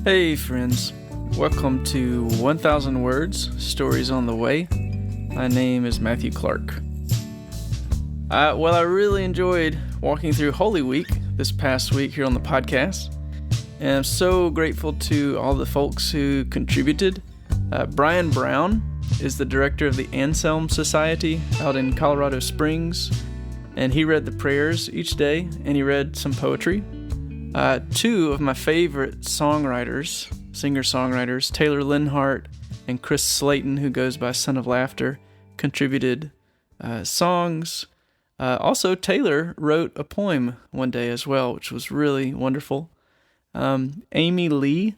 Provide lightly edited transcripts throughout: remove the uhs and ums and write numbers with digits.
Hey friends, welcome to 1000 Words, Stories on the Way. My name is Matthew Clark. I really enjoyed walking through Holy Week this past week here on the podcast, and I'm so grateful to all the folks who contributed. Brian Brown is the director of the Anselm Society out in Colorado Springs, and he read the prayers each day, and he read some poetry. Two of my favorite singer-songwriters, Taylor Linhart and Chris Slayton, who goes by Son of Laughter, contributed songs. Also, Taylor wrote a poem one day as well, which was really wonderful. Amy Lee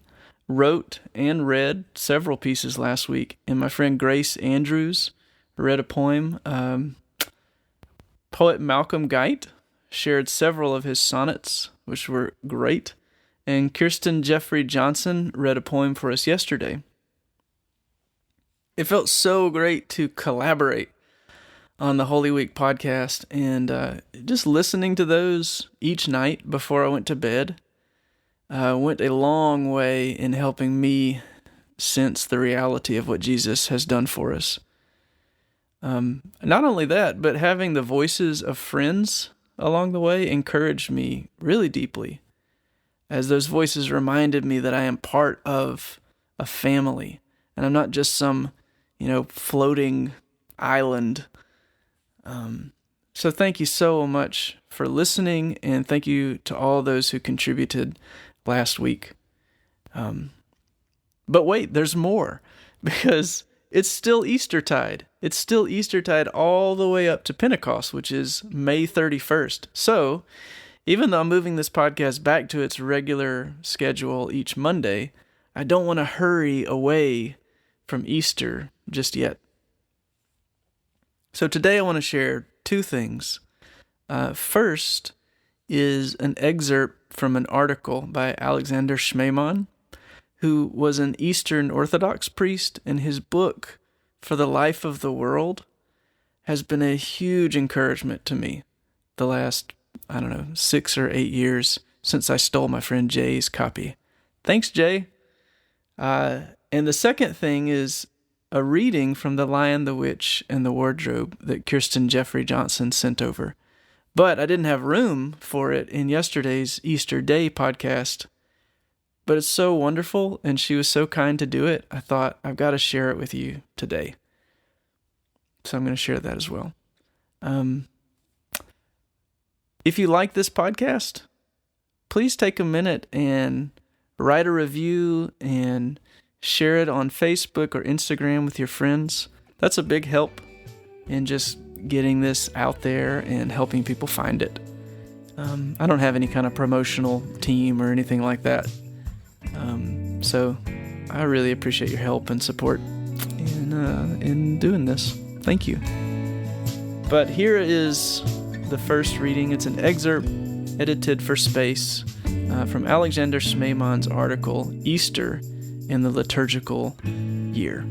wrote and read several pieces last week, and my friend Grace Andrews read a poem. Poet Malcolm Geit shared several of his sonnets, which were great, and Kirstin Jeffrey Johnson read a poem for us yesterday. It felt so great to collaborate on the Holy Week podcast, and just listening to those each night before I went to bed went a long way in helping me sense the reality of what Jesus has done for us. Not only that, but having the voices of friends along the way encouraged me really deeply, as those voices reminded me that I am part of a family, and I'm not just some, floating island. So thank you so much for listening, and thank you to all those who contributed last week. But wait, there's more, because it's still Eastertide. It's still Eastertide all the way up to Pentecost, which is May 31st. So, even though I'm moving this podcast back to its regular schedule each Monday, I don't want to hurry away from Easter just yet. So today I want to share two things. First is an excerpt from an article by Alexander Schmemann, who was an Eastern Orthodox priest, and his book, For the Life of the World, has been a huge encouragement to me the last, 6 or 8 years since I stole my friend Jay's copy. Thanks, Jay. And the second thing is a reading from The Lion, the Witch, and the Wardrobe that Kirstin Jeffrey Johnson sent over. But I didn't have room for it in yesterday's Easter Day podcast. But it's so wonderful, and she was so kind to do it, I thought, I've got to share it with you today. So I'm going to share that as well. If you like this podcast, please take a minute and write a review and share it on Facebook or Instagram with your friends. That's a big help in just getting this out there and helping people find it. I don't have any kind of promotional team or anything like that. So I really appreciate your help and support in doing this. Thank you. But here is the first reading. It's an excerpt edited for space from Alexander Schmemann's article, Easter in the Liturgical Year.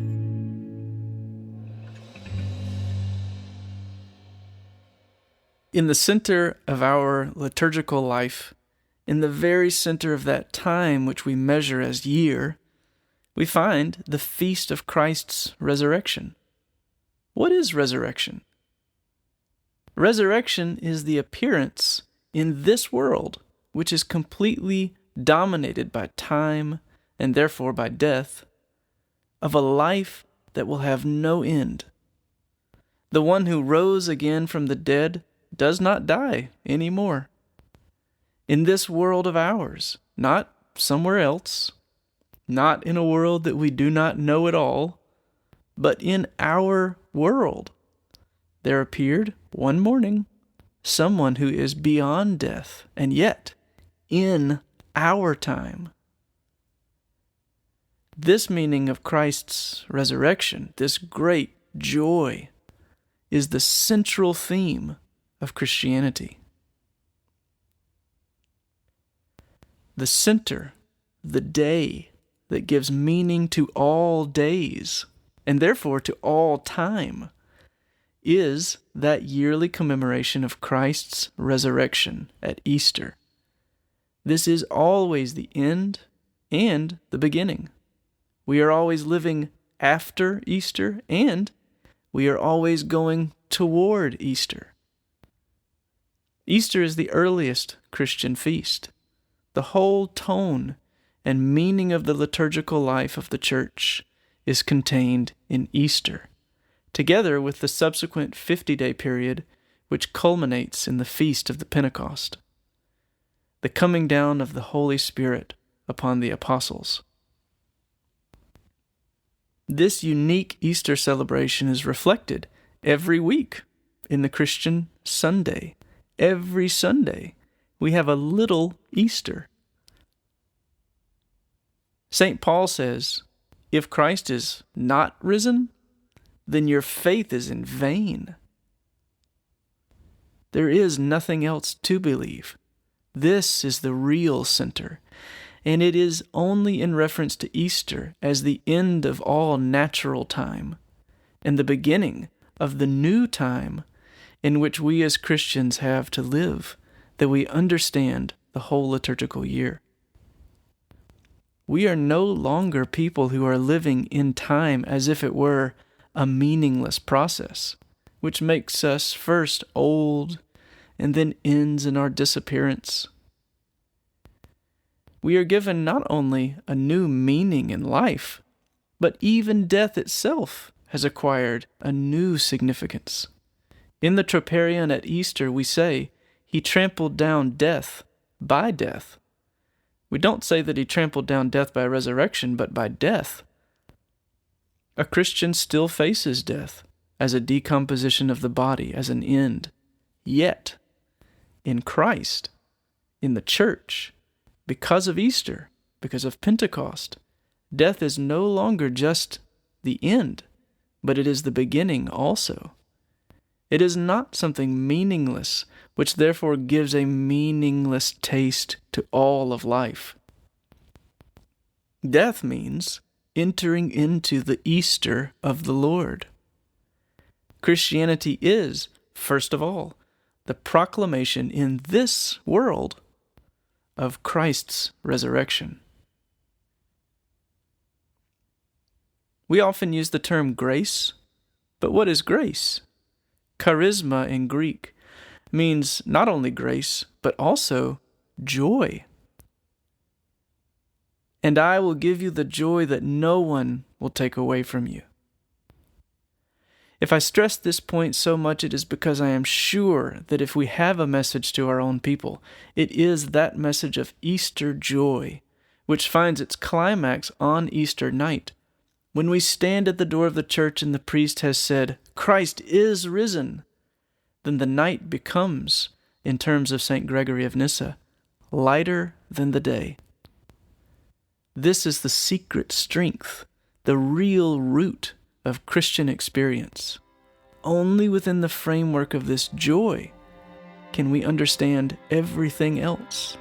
In the center of our liturgical life, in the very center of that time which we measure as year, we find the feast of Christ's resurrection. What is resurrection? Resurrection is the appearance in this world, which is completely dominated by time and therefore by death, of a life that will have no end. The one who rose again from the dead does not die anymore. In this world of ours, not somewhere else, not in a world that we do not know at all, but in our world, there appeared one morning someone who is beyond death, and yet in our time. This meaning of Christ's resurrection, this great joy, is the central theme of Christianity. The center, the day that gives meaning to all days, and therefore to all time, is that yearly commemoration of Christ's resurrection at Easter. This is always the end and the beginning. We are always living after Easter, and we are always going toward Easter. Easter is the earliest Christian feast. The whole tone and meaning of the liturgical life of the Church is contained in Easter, together with the subsequent 50-day period which culminates in the feast of the Pentecost, the coming down of the Holy Spirit upon the apostles. This unique Easter celebration is reflected every week in the Christian Sunday. Every Sunday, we have a little Easter. St. Paul says, if Christ is not risen, then your faith is in vain. There is nothing else to believe. This is the real center, and it is only in reference to Easter as the end of all natural time and the beginning of the new time in which we as Christians have to live that we understand the whole liturgical year. We are no longer people who are living in time as if it were a meaningless process, which makes us first old and then ends in our disappearance. We are given not only a new meaning in life, but even death itself has acquired a new significance. In the Troparion at Easter, we say, he trampled down death by death. We don't say that he trampled down death by resurrection, but by death. A Christian still faces death as a decomposition of the body, as an end. Yet, in Christ, in the Church, because of Easter, because of Pentecost, death is no longer just the end, but it is the beginning also. It is not something meaningless, which therefore gives a meaningless taste to all of life. Death means entering into the Easter of the Lord. Christianity is, first of all, the proclamation in this world of Christ's resurrection. We often use the term grace, but what is grace? Charisma in Greek means not only grace, but also joy. And I will give you the joy that no one will take away from you. If I stress this point so much, it is because I am sure that if we have a message to our own people, it is that message of Easter joy, which finds its climax on Easter night, when we stand at the door of the church and the priest has said, Christ is risen. Then the night becomes, in terms of St. Gregory of Nyssa, lighter than the day. This is the secret strength, the real root of Christian experience. Only within the framework of this joy can we understand everything else.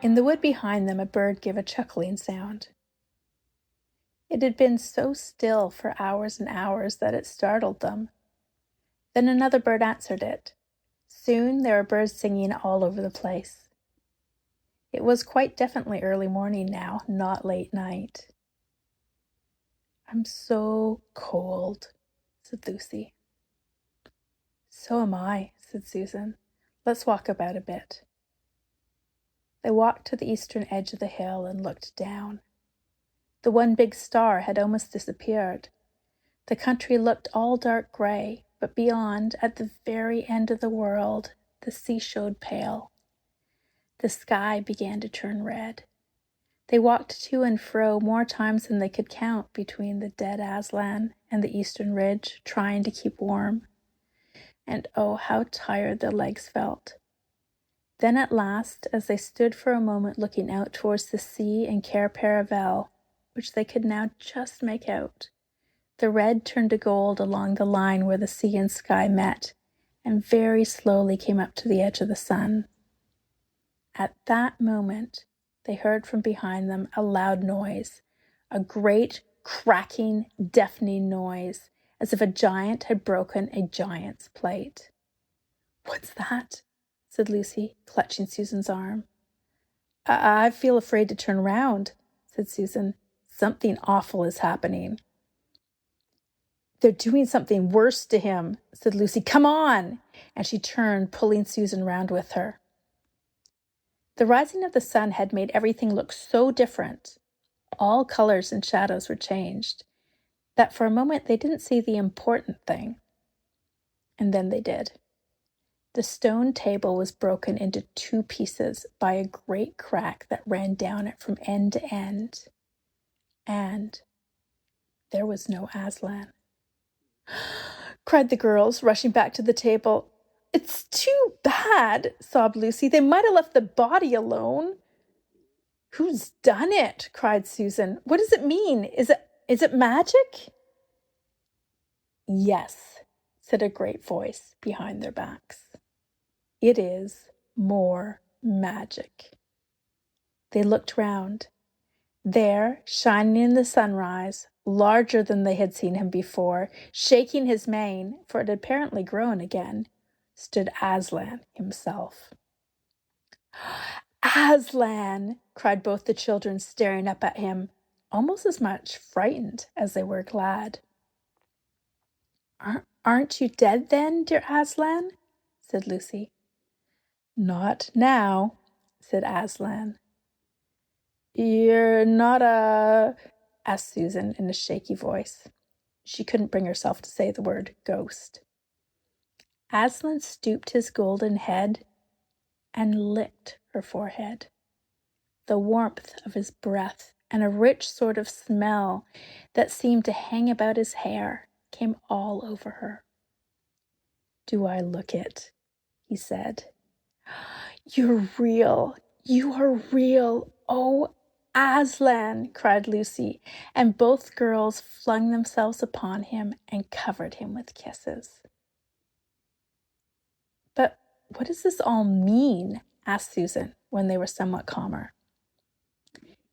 In the wood behind them, a bird gave a chuckling sound. It had been so still for hours and hours that it startled them. Then another bird answered it. Soon there were birds singing all over the place. It was quite definitely early morning now, not late night. I'm so cold, said Lucy. So am I, said Susan. Let's walk about a bit. They walked to the eastern edge of the hill and looked down. The one big star had almost disappeared. The country looked all dark gray, but beyond, at the very end of the world, the sea showed pale. The sky began to turn red. They walked to and fro more times than they could count between the dead Aslan and the eastern ridge, trying to keep warm. And oh, how tired their legs felt. Then at last, as they stood for a moment looking out towards the sea and Cair Paravel, which they could now just make out, the red turned to gold along the line where the sea and sky met, and very slowly came up to the edge of the sun. At that moment, they heard from behind them a loud noise, a great, cracking, deafening noise, as if a giant had broken a giant's plate. "What's that?" said Lucy, clutching Susan's arm. I feel afraid to turn round," said Susan. "Something awful is happening." "They're doing something worse to him," said Lucy. "Come on!" And she turned, pulling Susan round with her. The rising of the sun had made everything look so different. All colors and shadows were changed, that for a moment they didn't see the important thing. And then they did. The stone table was broken into 2 pieces by a great crack that ran down it from end to end. And there was no Aslan. cried the girls, rushing back to the table. "It's too bad," sobbed Lucy. "They might have left the body alone." "Who's done it?" cried Susan. "What does it mean? Is it magic?" "Yes," said a great voice behind their backs. "It is more magic." They looked round. There, shining in the sunrise, larger than they had seen him before, shaking his mane, for it had apparently grown again, stood Aslan himself. "Aslan!" cried both the children, staring up at him, almost as much frightened as they were glad. Aren't you dead then, dear Aslan?" said Lucy. "Not now," said Aslan. "You're not asked Susan in a shaky voice. She couldn't bring herself to say the word ghost. Aslan stooped his golden head and licked her forehead. The warmth of his breath and a rich sort of smell that seemed to hang about his hair came all over her. "Do I look it?" he said. "You're real. You are real. Oh, Aslan!" cried Lucy, and both girls flung themselves upon him and covered him with kisses. "But what does this all mean?" asked Susan when they were somewhat calmer.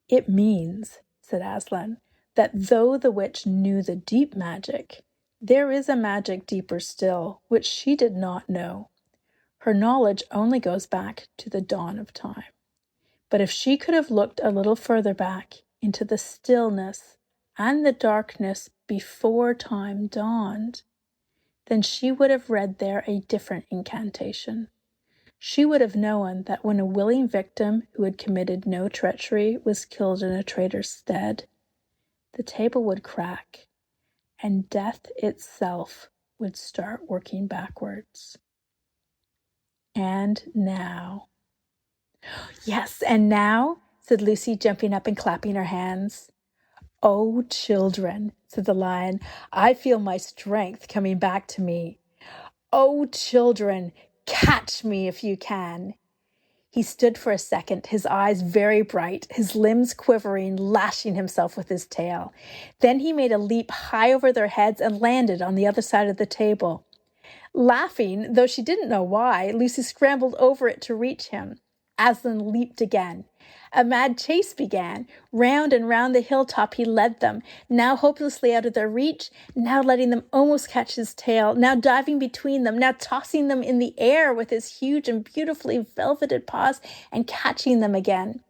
"It means," said Aslan, "that though the witch knew the deep magic, there is a magic deeper still, which she did not know. Her knowledge only goes back to the dawn of time. But if she could have looked a little further back into the stillness and the darkness before time dawned, then she would have read there a different incantation. She would have known that when a willing victim who had committed no treachery was killed in a traitor's stead, the table would crack, and death itself would start working backwards. And now..." "Yes, and now," said Lucy, jumping up and clapping her hands. "Oh, children," said the lion, "I feel my strength coming back to me. Oh, children, catch me if you can." He stood for a second, his eyes very bright, his limbs quivering, lashing himself with his tail. Then he made a leap high over their heads and landed on the other side of the table. Laughing, though she didn't know why, Lucy scrambled over it to reach him. Aslan leaped again. A mad chase began. Round and round the hilltop he led them, now hopelessly out of their reach, now letting them almost catch his tail, now diving between them, now tossing them in the air with his huge and beautifully velveted paws and catching them again,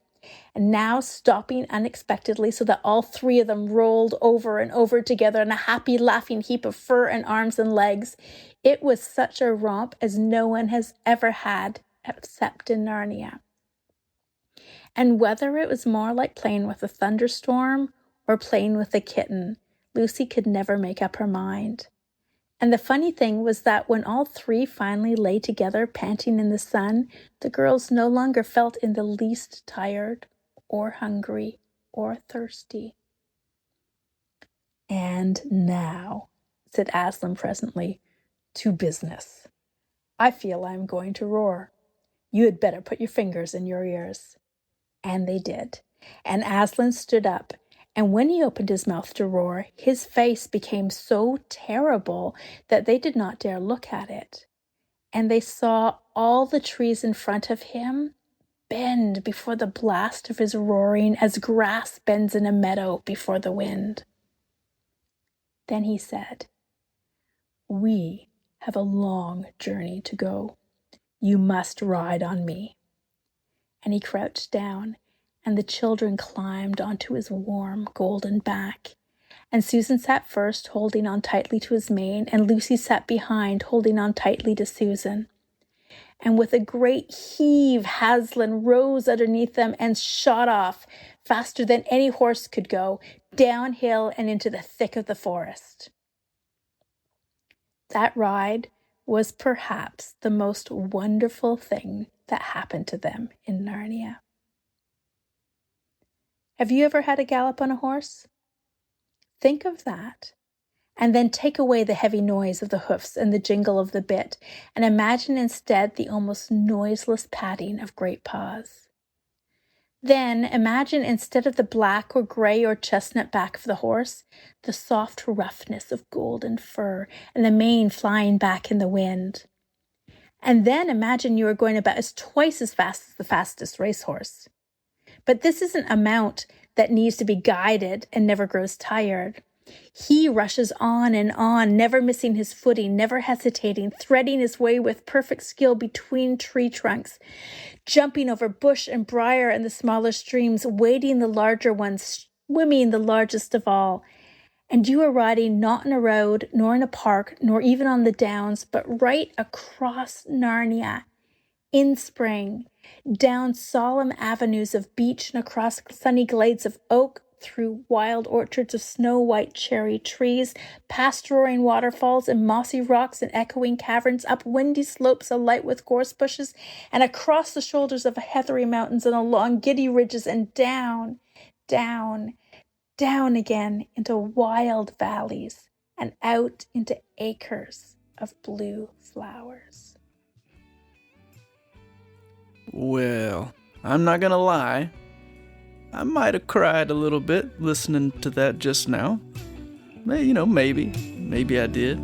and now stopping unexpectedly so that all 3 of them rolled over and over together in a happy, laughing heap of fur and arms and legs. It was such a romp as no one has ever had except in Narnia. And whether it was more like playing with a thunderstorm or playing with a kitten, Lucy could never make up her mind. And the funny thing was that when all 3 finally lay together panting in the sun, the girls no longer felt in the least tired or hungry or thirsty. "And now," said Aslan presently, "to business. I feel I am going to roar. You had better put your fingers in your ears." And they did. And Aslan stood up, and when he opened his mouth to roar, his face became so terrible that they did not dare look at it. And they saw all the trees in front of him bend before the blast of his roaring as grass bends in a meadow before the wind. Then he said, "We have a long journey to go. You must ride on me." And he crouched down, and the children climbed onto his warm, golden back. And Susan sat first, holding on tightly to his mane, and Lucy sat behind, holding on tightly to Susan. And with a great heave, Aslan rose underneath them and shot off, faster than any horse could go, downhill and into the thick of the forest. That ride was perhaps the most wonderful thing that happened to them in Narnia. Have you ever had a gallop on a horse? Think of that, and then take away the heavy noise of the hoofs and the jingle of the bit, and imagine instead the almost noiseless padding of great paws. Then imagine instead of the black or gray or chestnut back of the horse, the soft roughness of golden fur and the mane flying back in the wind. And then imagine you are going about twice as fast as the fastest racehorse. But this isn't a mount that needs to be guided and never grows tired. He rushes on, never missing his footing, never hesitating, threading his way with perfect skill between tree trunks, jumping over bush and briar and the smaller streams, wading the larger ones, swimming the largest of all. And you are riding not in a road, nor in a park, nor even on the downs, but right across Narnia in spring, down solemn avenues of beech and across sunny glades of oak, through wild orchards of snow-white cherry trees, past roaring waterfalls and mossy rocks and echoing caverns, up windy slopes alight with gorse bushes, and across the shoulders of heathery mountains and along giddy ridges, and down, down, down again into wild valleys and out into acres of blue flowers. Well, I'm not gonna lie. I might have cried a little bit listening to that just now. Maybe I did.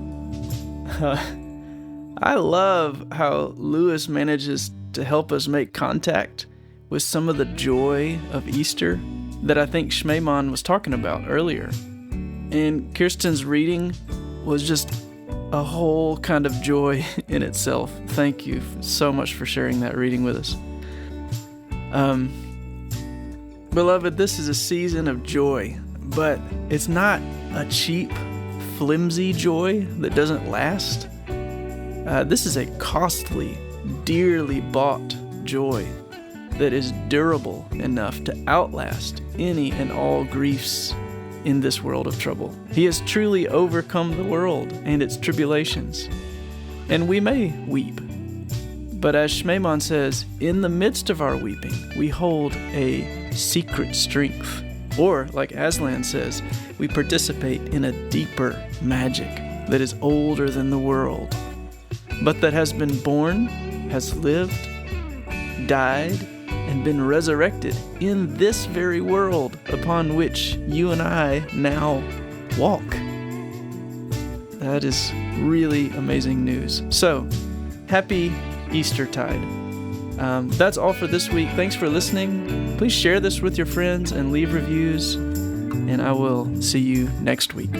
I love how Lewis manages to help us make contact with some of the joy of Easter that I think Schmemann was talking about earlier. And Kirstin's reading was just a whole kind of joy in itself. Thank you so much for sharing that reading with us. Beloved, this is a season of joy, but it's not a cheap, flimsy joy that doesn't last. This is a costly, dearly bought joy that is durable enough to outlast any and all griefs in this world of trouble. He has truly overcome the world and its tribulations. And we may weep, but as Schmemann says, in the midst of our weeping, we hold a secret strength. Or, like Aslan says, we participate in a deeper magic that is older than the world, but that has been born, has lived, died, and been resurrected in this very world upon which you and I now walk. That is really amazing news. So, happy Eastertide. That's all for this week. Thanks for listening. Please share this with your friends and leave reviews, and I will see you next week.